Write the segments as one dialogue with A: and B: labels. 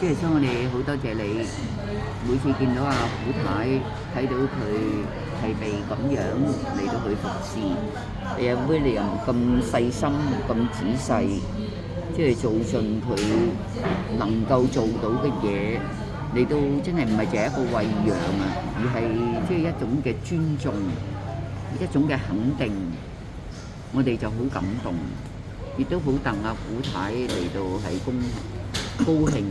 A: 即係所以我哋好多謝你，每次見到阿古太，睇到佢係被咁樣嚟到去服侍，你阿 William 咁細心、咁仔細，即係做盡佢能夠做到嘅嘢，你都真係唔係淨係一個餵養啊，而係即係一種嘅尊重，一種嘅肯定，我哋就好感動，亦都好戥阿古太嚟到係高興。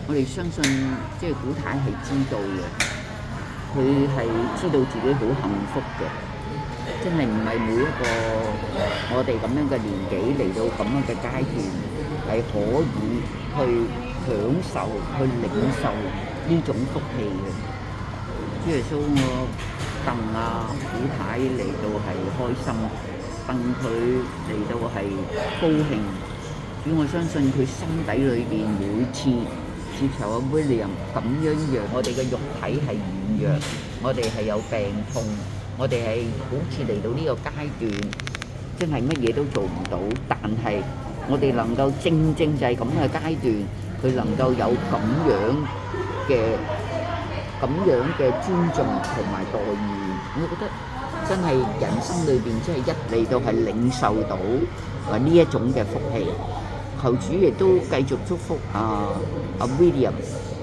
A: 我哋相信即係古太係知道嘅，佢係知道自己好幸福嘅，真係唔係每一個我哋咁樣嘅年紀嚟到咁樣嘅階段係可以去享受、去領受呢種福氣嘅。主耶穌，我戥阿古太嚟到係開心，戥佢嚟到係高興。主，我相信佢心底裏邊每次接受阿 William 咁樣讓我哋嘅肉體係軟弱，我哋係有病痛，我哋係好似嚟到呢個階段，真係乜嘢都做唔到。但係我哋能夠正就係咁嘅階段，佢能夠有咁樣嘅尊重同埋待遇，我覺得真係人生裏邊真係一嚟到係領受到呢一種嘅福氣。求主亦都繼續祝福阿 William，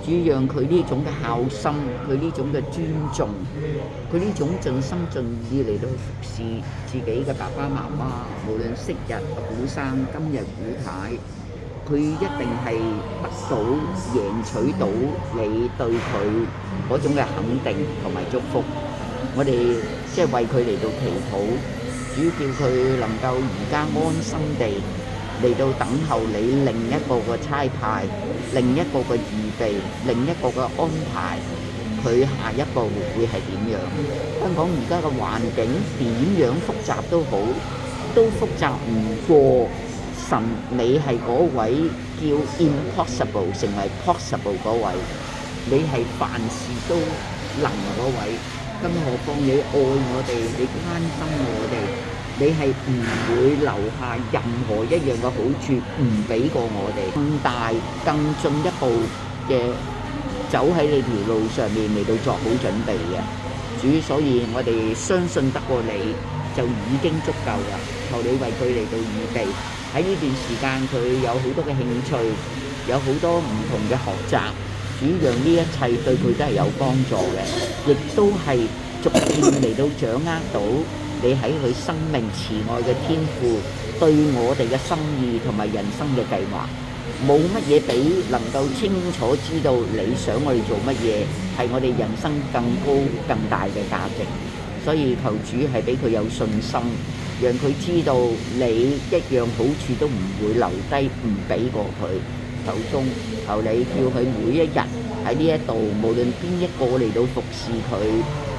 A: 主讓佢呢種嘅孝心，佢呢種嘅尊重，佢呢種盡心盡意嚟到服侍自己嘅爸爸媽媽，無論昔日阿古生，今日古太，佢一定係得到贏取到你對佢嗰種嘅肯定同埋祝福。我哋即係為佢嚟到祈禱，主叫佢能夠而家安心地嚟到等候你另一個嘅差派，另一個嘅預備，另一個嘅安排，佢下一步會係點樣？香港而家嘅環境點樣複雜都好，都複雜唔過神，你係嗰位叫 impossible 成為 possible 嗰位，你係凡事都能嗰位，更何況你愛我哋，你關心我哋。你係唔會留下任何一樣嘅好處唔俾過我哋，更大更進一步嘅走喺你條路上面嚟到作好準備嘅主，所以我哋相信得過你就已經足夠啦。求你為佢嚟到預備喺呢段時間，佢有好多嘅興趣，有好多唔同嘅學習，主讓呢一切對佢都係有幫助嘅，亦都係逐漸嚟到掌握到你喺佢生命慈愛嘅天賦，對我哋嘅心意同埋人生嘅計劃，冇乜嘢比能夠清楚知道你想我哋做乜嘢，係我哋人生更高更大嘅價值。所以求主係俾佢有信心，讓佢知道你一樣好處都唔會留低，唔俾過佢手中。求你叫佢每一日喺呢一度，無論邊一個嚟到服侍佢，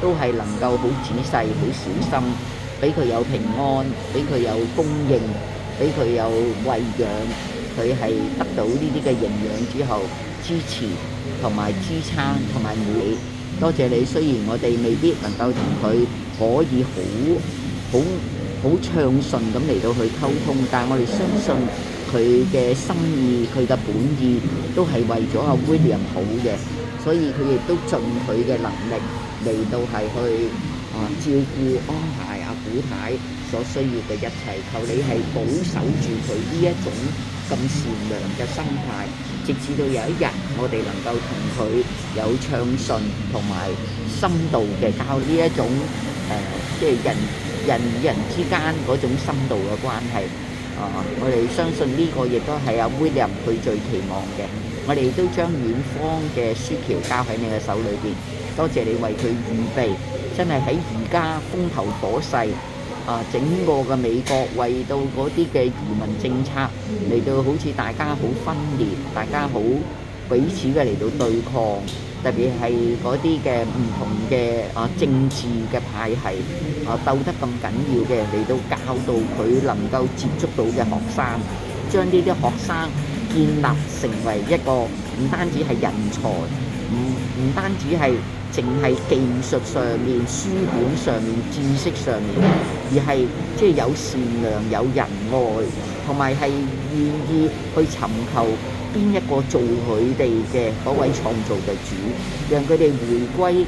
A: 都係能夠好仔細、好小心，俾佢有平安，俾佢有供應，俾佢有餵養，佢係得到呢啲嘅營養之後，支持同埋支撐同埋你。多謝你，雖然我哋未必能夠同佢可以好暢順咁嚟到去溝通，但係我哋相信佢嘅心意、佢嘅本意都係為咗阿 William 好嘅，所以佢亦都盡佢嘅能力嚟到係去照顧安排阿古太所需要嘅一切。求你係保守住佢呢一種咁善良嘅心態，直至到有一日我哋能夠同佢有暢順同埋深度嘅交呢一種即係人與人之間嗰種深度嘅關係。我哋相信呢個亦都係阿 William 佢最期望嘅。我哋都將遠方嘅書橋交喺你嘅手裏邊。多謝你為佢預備，真係喺而家風頭火勢整個嘅美國為到嗰啲嘅移民政策嚟到好似大家好分裂，大家好彼此嘅嚟到對抗，特別係嗰啲嘅唔同嘅政治嘅派系鬥得咁緊要嘅嚟到教導佢能夠接觸到嘅學生，將呢啲學生建立成為一個唔單止係人才，唔單止係淨係技術上面、書本上面、知識上面，而係即係有善良、有仁愛，同埋係願意去尋求邊一個做佢哋嘅嗰位創造嘅主，讓佢哋回歸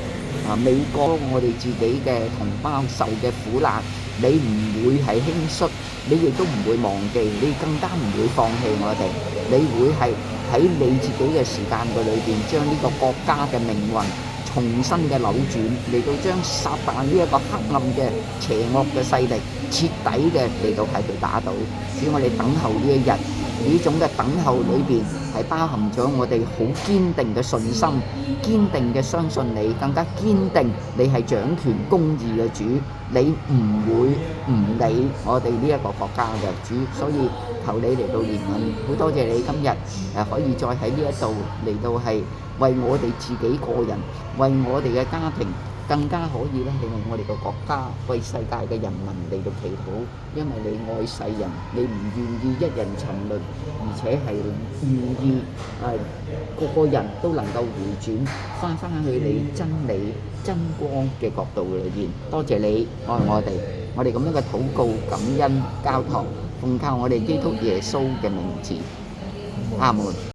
A: 美國我哋自己嘅同胞受嘅苦難，你唔會係輕率，你亦都唔會忘記，你更加唔會放棄我哋，你會係喺你自己嘅時間嘅裏邊，將呢個國家嘅命運重新嘅扭轉，嚟到將撒旦呢一個黑暗嘅邪惡嘅勢力徹底嘅嚟到係去打倒。只要我哋等候呢一日，呢種嘅等候裏邊係包含咗我哋好堅定嘅信心，堅定嘅相信你，更加堅定你係掌權公義嘅主，你唔會唔理我哋呢一個國家嘅主，所以求你嚟到憐憫，好多謝你今日可以再喺呢一度嚟到係為我哋自己個人，為我哋嘅家庭，更加可以咧，你為我哋個國家，為世界嘅人民嚟到祈禱，因為你愛世人，你唔願意一人沉淪，而且係願意個個人都能夠回轉翻去你真理真光嘅角度裏邊。多謝你愛我哋，我哋咁樣嘅禱告感恩交託，奉靠我哋基督耶穌嘅名字，阿門。